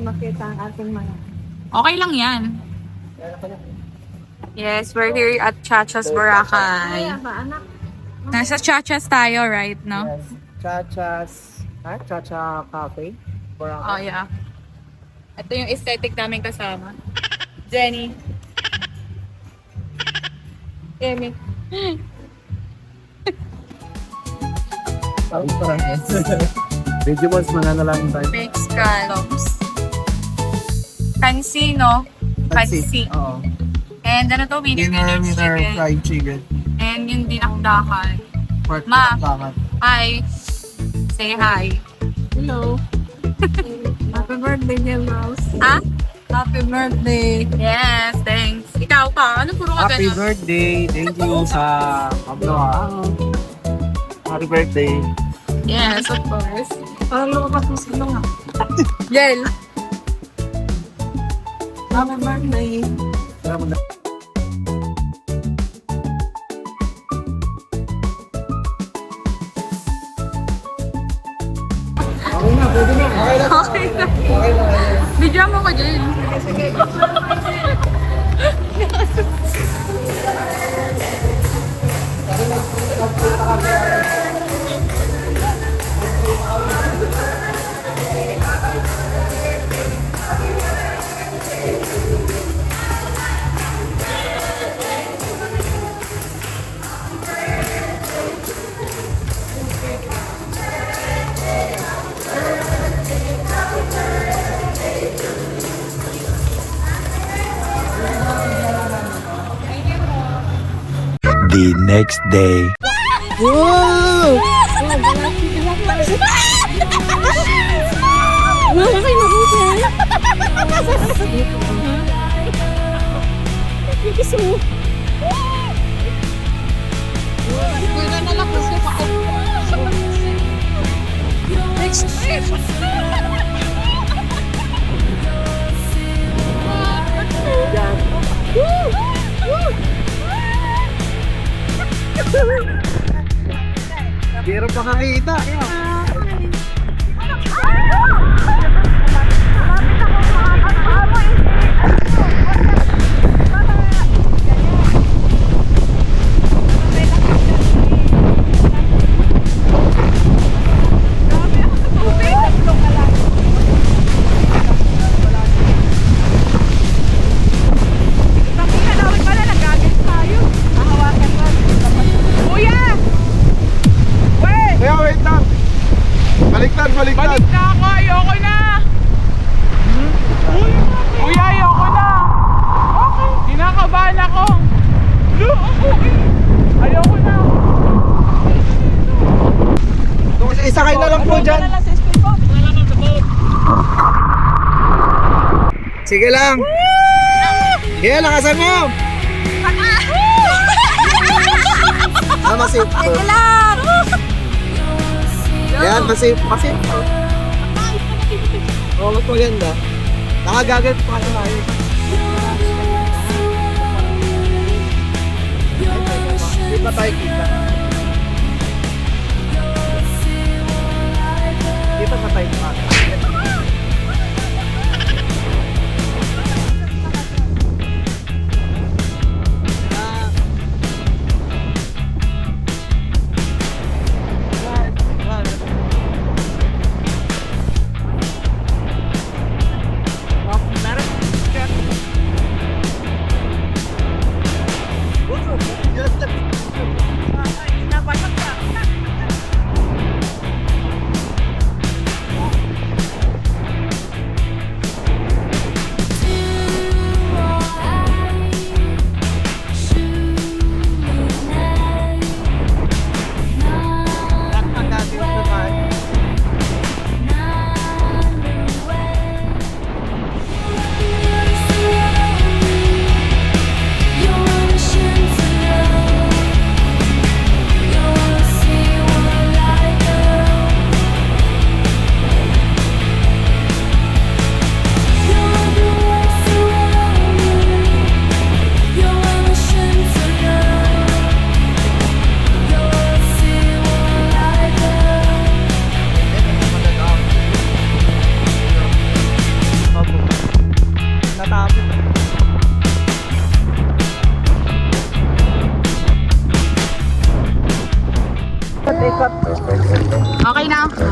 makita ang ating mga... Okay lang yan. Yes, we're here at Chacha's Boracay. Kaya ba, anak? Nasa Chacha's tayo, right, no? Yes. Chacha Cafe. Boracay. Oh, yeah. Ito yung aesthetic namin kasama. Jenny. Amy. Sabi parang yes. Video months, mananalangin tayo. Baked scallops. Kansi, no? Kansi. Oo. And ano to? Winner chicken. Fried chicken. And yung dinakdakan. Pork Ma. dinakdakan. Hi. Say hi. Hello. Happy birthday, Dear Mouse. Ha? Happy birthday. Yes, thanks. Ikaw pa. Ano puro ka Happy ganun? birthday. Thank you sa Pablo ha. Happy birthday. Yes, of course. Parang lumabas mo sa lunga. Jel. Happy birthday. Salamat na. Okay na, pwede na. Okay na. Okay na. Okay na. Video mo ko, Jel. The next day. Wow! Wala kayo mabuti. Gusto mo? Wala na lang kasi pa. Next trip. Pero pa kakita. Kaya wait lang. Baliktad. Balik na ako. Ayoko na. Uy, ayoko na. Okay. Kinakabahan ako. Ayoko na. Isakay na lang po dyan. Sige lang. Sige, lakasan mo. Masip. Sige lang. Ayan, masip. Oo, mas maganda. Nakagagal pa kasi tayo. Di ba tayo kita? Di ba sa tayo kita?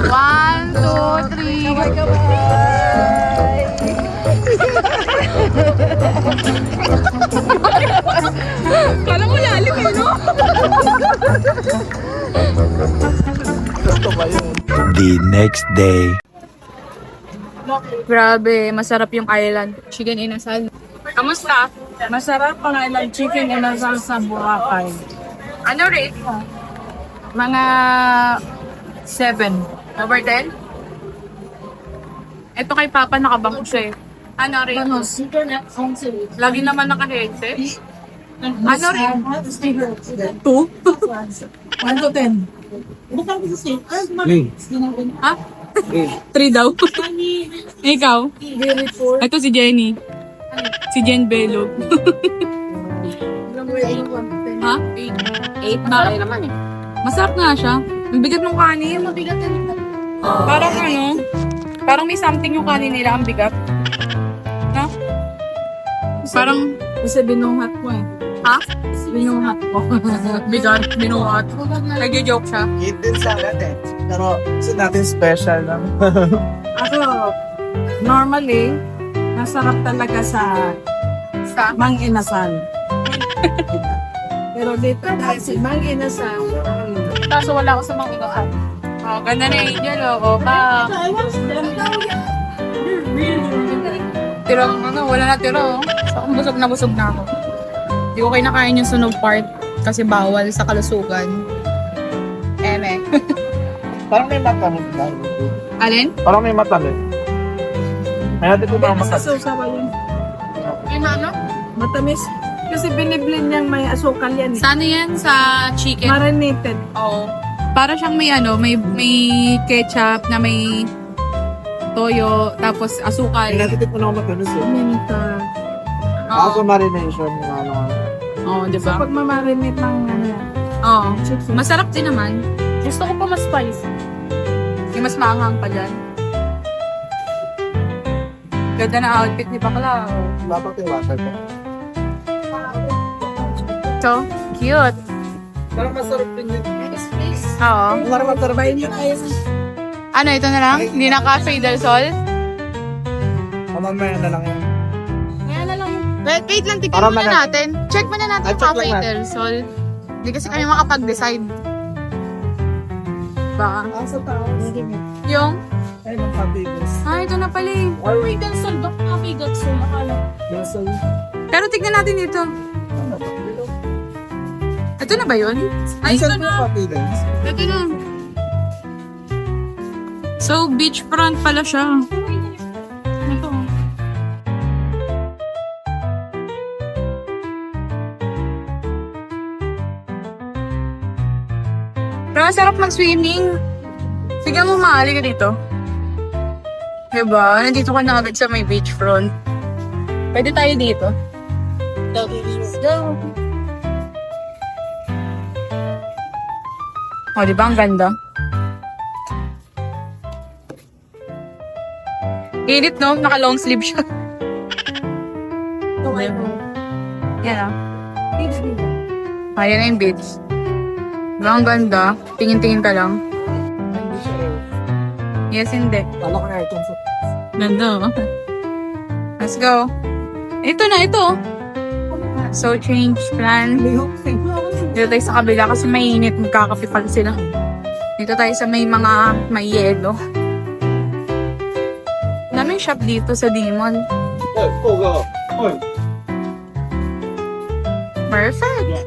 1, 2, 3. Kala mo lalim eh, no? The next day. Grabe, masarap yung island. Chicken inasal. Kamusta? Masarap ang ilang chicken inasal sa Boracay. Ano rate? Mga 7. Over 10? Ito kay Papa nakabangko siya eh. Ano rate? Lagi naman naka-headset. Ano rate? 2? 1 to 10. Ha? 3 daw. Ikaw? Ito si Jenny. Si Jen Bello. Ha? 8 ba? Naman eh. Masarap nga siya. Ang bigat ng kanin. Mabigat din. Parang ano, parang may something yung kanin nila, ang bigat. No? Parang, Kasi binuhat ko eh. ha? Binuhat ko. Bigat, binuhat. Nag-joke siya. Eat din sa agad eh. Pero gusto natin special lang. Ako, normally, masarap talaga sa Mang Inasal. Pero dito dahil si Mang Inasal, Kaso wala ako sa mga inuan. Oh, ganda na Angel, oh. Pa. Tira, ano, wala na tira, oh. So, busog na ako. Hindi ko kinakain yung sunog part kasi bawal sa kalusugan. Eme. Parang may matamis na. Alin? Parang may matamis. Kaya natin ito ba sa matamis? susawa yun. Yung ano? Matamis. Kasi biniblend niyang may asukal yan eh. Sa ano yan? Sa chicken? Marinated. Oo. Para siyang may ano, may ketchup na may toyo, tapos asukal. Kaya natin ito na matamis eh. Minta. Ako marination yung ano. Oo, di So ba? pag mamarinate ng ano yan, Oo. chicken. Masarap din naman. Gusto ko pa mas spicy. Yung mas maanghang pa dyan. Ganda na outfit ni Bakla. Dapat yung water ko. So, cute. Parang masarap din yun. Oo. Parang masarap din yun. Ano, ito na lang? Hindi na cafe del sol? Mamaya na lang yun. Wait lang, tignan Para muna mana- natin. Check muna natin Ay, yung check cafe lang natin. del sol. Hindi kasi kami makapag-decide. Baka. Sa taas. Yung? Ay, ng pabigos. Ito na pala eh. Cafe del Sol, baka Cafe del Sol, akala. Pero tignan natin dito. Ito na ba yun? Ay, ito na. Ito na. So, beachfront pala siya. Ito. Pero masarap mag-swimming. Sige mo, maali ka dito. Diba? Nandito ka na agad sa may beachfront. Pwede tayo dito. Let's go. O, diba? Ang ganda. Init, no? Naka-long sleeve siya. Yan, ah. Ayan na yung beach. Diba? Ang ganda. Tingin-tingin ka lang. Yes, hindi. Talo ko na ito. Ganda, oh. Let's go. Ito na, ito. So, change plan. Dito tayo sa kabila kasi mainit. Magkakape pala sila. Dito tayo sa may mga may yelo. Daming shop dito sa Dimon. Perfect.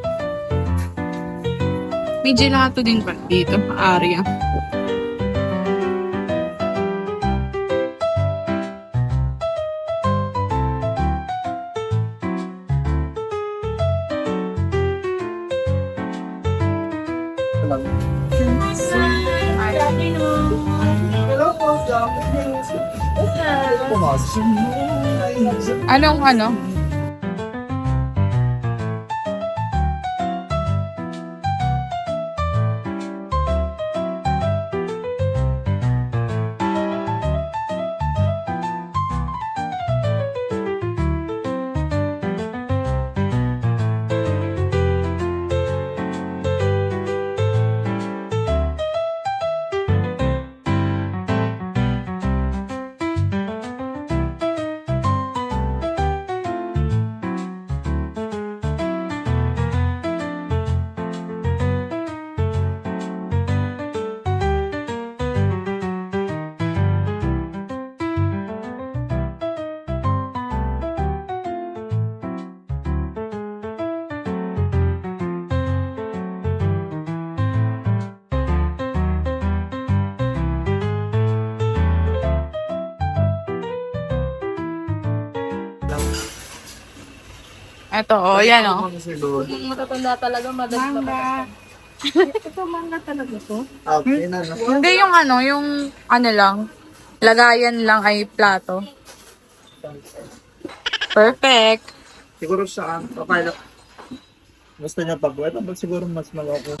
May gelato din pa dito, area. Anong ano? Ito, oh, yan, oh. Matatanda talaga, manga. Ito, manga talaga to. Okay na, no? Hindi yung yung lang, lagayan lang ay plato. Perfect. Siguro siya, papayla. Gusto niya pag wet, but siguro mas maloko.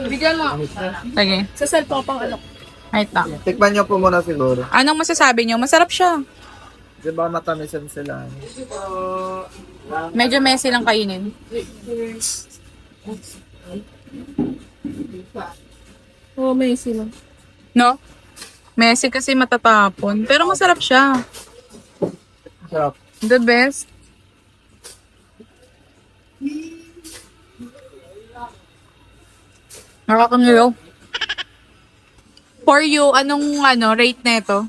Bigyan mo. Sige. Sa cellphone pang alok. Ay, ta. Tikman niyo po muna siguro. Anong masasabi niyo? Masarap siya. Di ba matamisan sila? Medyo messy lang kainin. Oh, may sila. No? Messy kasi matatapon. Pero masarap siya. Sarap. The best. Nakakangilo. For you, anong rate nito?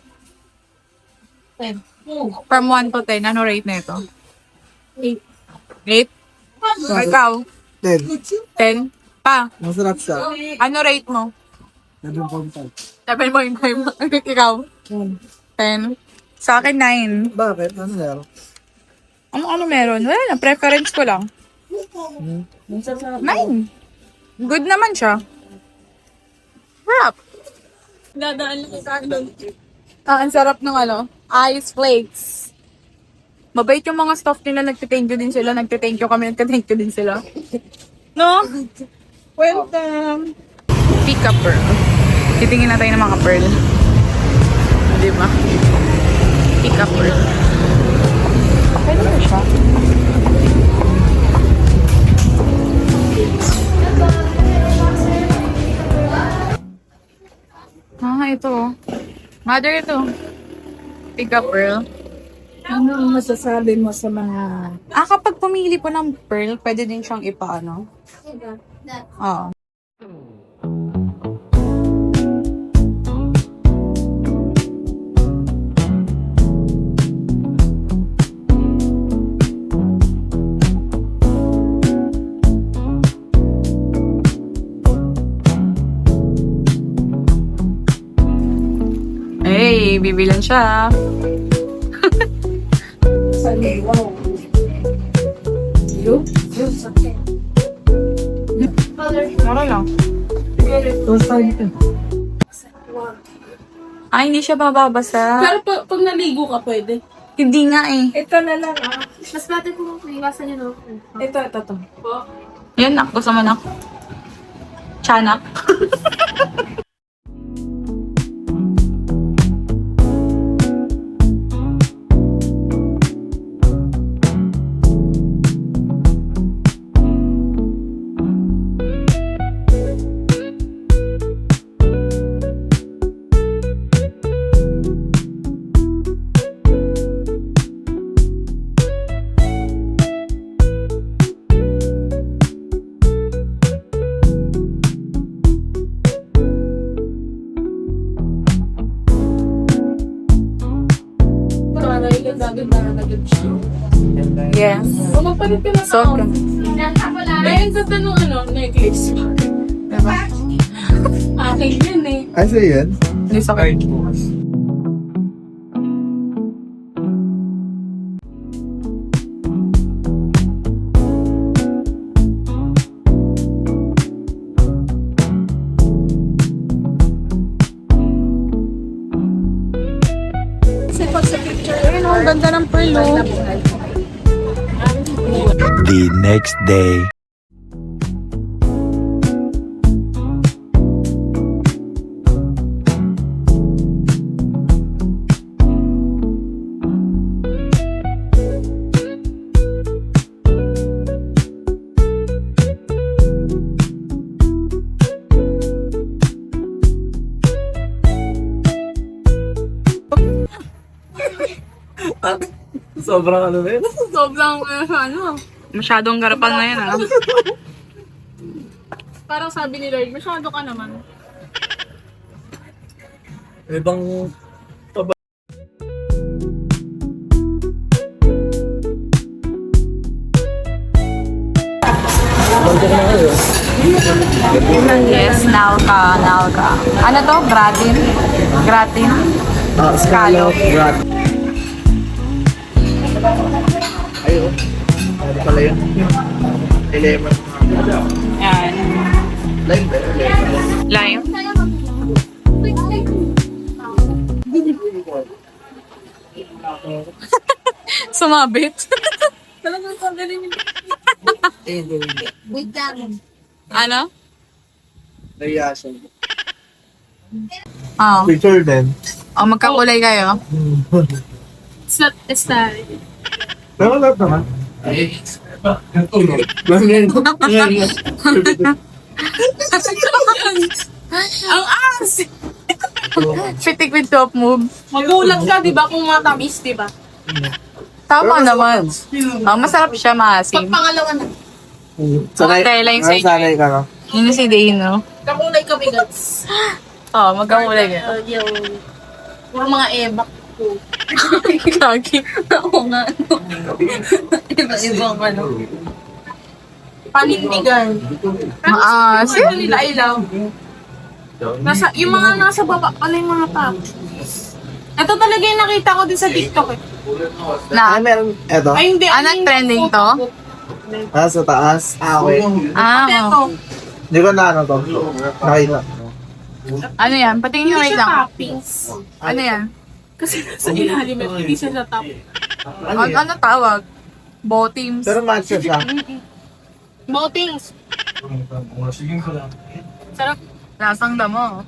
10. From 1 to 10, ano rate nito? 8. 8? Ikaw? 10. 10? Pa, Masarap siya. ano rate mo? 7.5. 7.5. Ikaw? 10. Sa akin, 9. Bakit? Ano meron? Ano meron? Wala na, preference ko lang. 9. Good naman siya. Sarap. Dadaan lang sa akin doon. Ang sarap ng ice flakes. Mabait yung mga staff nila, nagtithank you din sila, nagtithank you kami, nagtithank you din sila. No? Welcome! Pick up pearl. Titingin na tayo ng mga pearl. Diba? Pick up pearl. Pwede na siya. Ito. Mother, ito. Pick up pearl. Ano ang masasabi mo sa mga... Kapag pumili po ng pearl, pwede din siyang ipaano? Oo. Hey, bibilan siya. Wow. Mura lang. Hindi siya bababasa. Pero pag naligo ka, pwede. Hindi nga eh. Ito na lang, Mas bata ko iwasan niyo, no? Ito. Yan, nak. Gusto mo, nak? Tiyanak. Para ilagagod na nagagod siya. Yes. O magpalit ka na So, Ayun, sa tanong necklace. diba? Akin yun eh. Ay, so yun? Hindi sa akin. Kasi pag sa picture, Ayun, ang ganda ng pearl, oh. The next day. Sobrang ano na yun? sobrang Masyadong garapal na yan, ah. parang sabi ni Lord, masyado ka naman. Ibang... Yes, nalka. Ano to? Gratin? Scallop. Rat. Ayun. Ano pala yun? Lemon. Yan. Lime ba? Lemon. Lime. Sumabit. Talagang tanggalin yung Wait lang. Ano? Reaction. Oh. Picture din. Oh, magkakulay kayo. It's not the style. Pero lahat naman. Ang as! Pitik with top move. Magulat ka, di ba, kung matamis, di ba? Tama naman. Oh, masarap siya, maasim. Pag pangalawa na, Sanay, Okay, lang sa inyo. sanay ka na. Yun si Dino. kakulay kami, guys. Oh, magkakulay kayo. Yung mga ebak ko. Kagi. Oo nga. Iba-ibang ano. Panindigan. Maasim. Ano nila ilaw? Yung mga nasa baba pala yung mga tapos. Ito talaga yung nakita ko din sa TikTok eh. Na, Meron, eto. Ay, hindi. Anong trending to? Sa taas. Okay. Ah, Ito. oh. Hindi ko na ano to. Nakita. Ano yan? Patingin nyo Hindi wait siya lang. toppings. Ano yan? Kasi nasa ilalim at hindi siya sa top. Ano tawag? Bottoms. Pero matcha siya. Botings. Sarap. Lasang damo.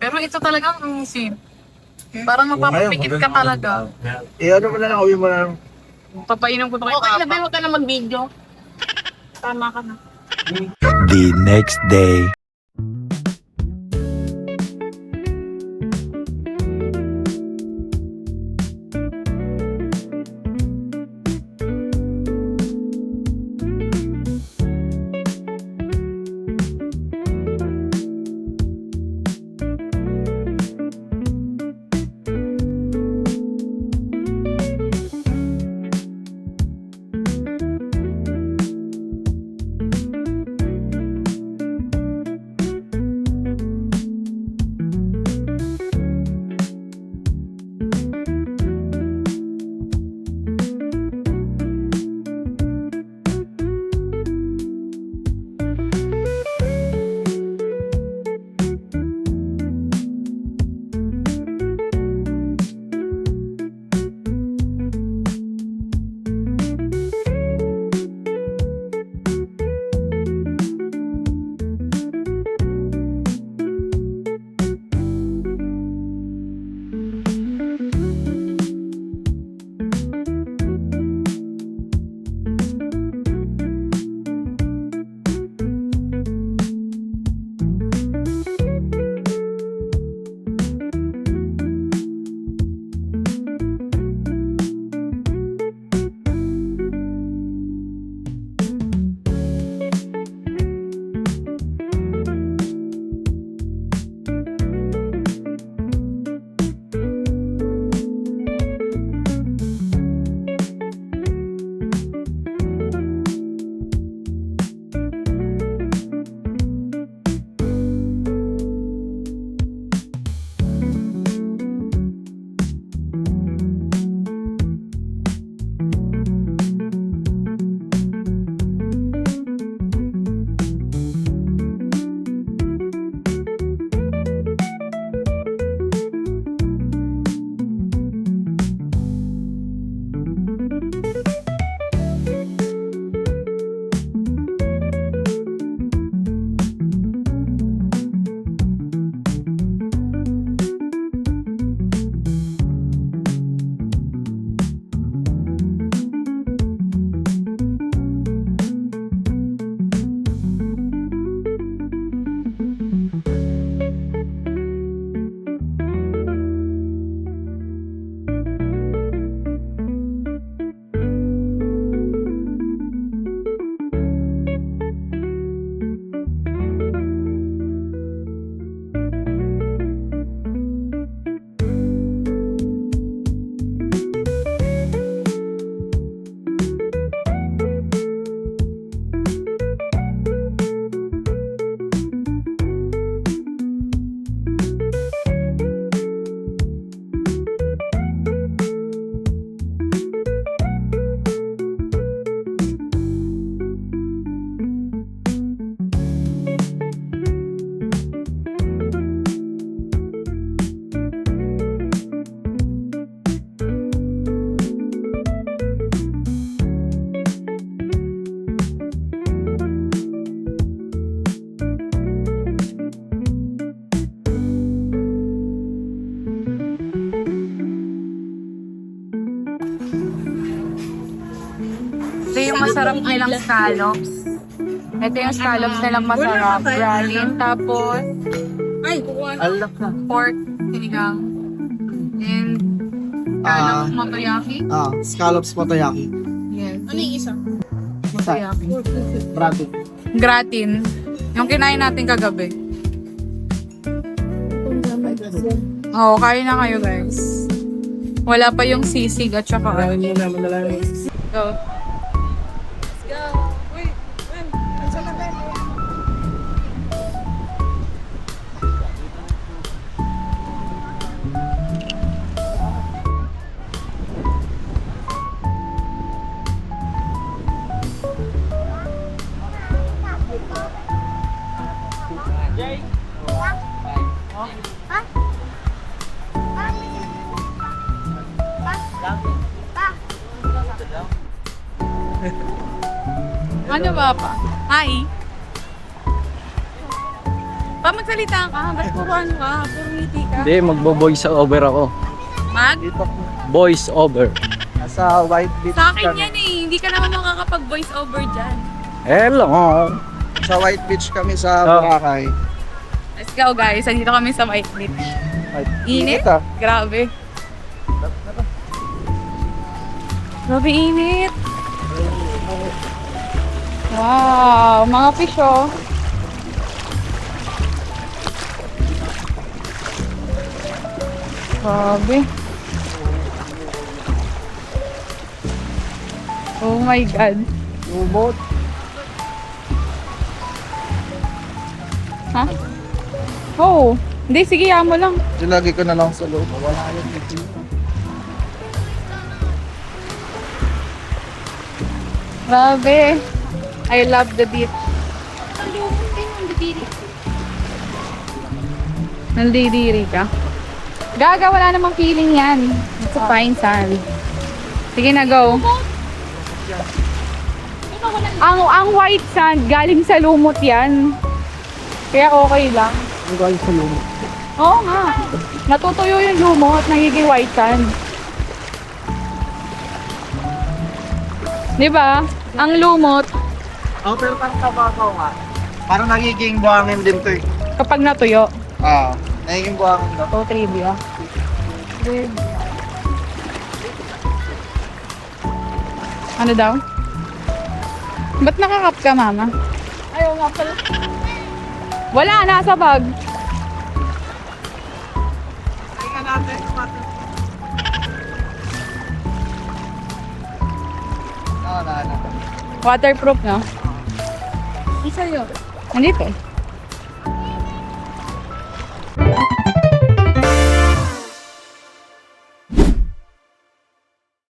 Pero ito talagang ang parang mapapapikit ka talaga. Ano mo na lang, uwi mo na lang. Papainom ko na kay Okay, Papa. labi, huwag ka na mag-video. Tama ka na. The next day. masarap nilang scallops. Ito yung scallops nilang masarap. Bralin. Tapos, Alak na. pork, sinigang. And, scallops motoyaki. Scallops motoyaki. Yes. Ano yung isa? Motoyaki. Branded. Gratin. Yung kinain natin kagabi. Oo, kain na kayo guys. Wala pa yung sisig at saka Ayaw nyo naman na lang. go. Ano ba pa? Hi. Pa, magsalita ka. Ba't puro ano ka? Puro ngiti ka. Hindi, magbo-voice over ako. Mag? Dito. Voice over. Nasa White Beach Sa akin kami. yan eh. Hindi ka naman makakapag-voice over dyan. Hello. Sa White Beach kami sa Oh. Boracay. Let's go guys. Andito kami sa White Beach. Init? ah. Grabe. Grabe init. Wow, mga fish oh. Grabe. Oh my God. Lumot. Ha? Oh, hindi, sige, mo lang. Dilagay ko na lang sa loob. Wala yun. Grabe. I love the beach. Nandidiri ka? Gaga, wala namang feeling yan. It's a fine sand. Sige na, go. Ang white sand, galing sa lumot yan. Kaya okay lang. Ang galing sa lumot. Oo nga. Natutuyo yung lumot, nagiging white sand. Di ba? Ang lumot, Oh, pero parang kababaw nga. Parang nagiging buhangin din to eh. kapag natuyo. Nagiging buhangin daw. Ito, trivia. Ano daw? Ba't nakakap ka, mama? Ayaw nga pala. Wala, nasa bag. Waterproof, no? Isa yun. Nandito.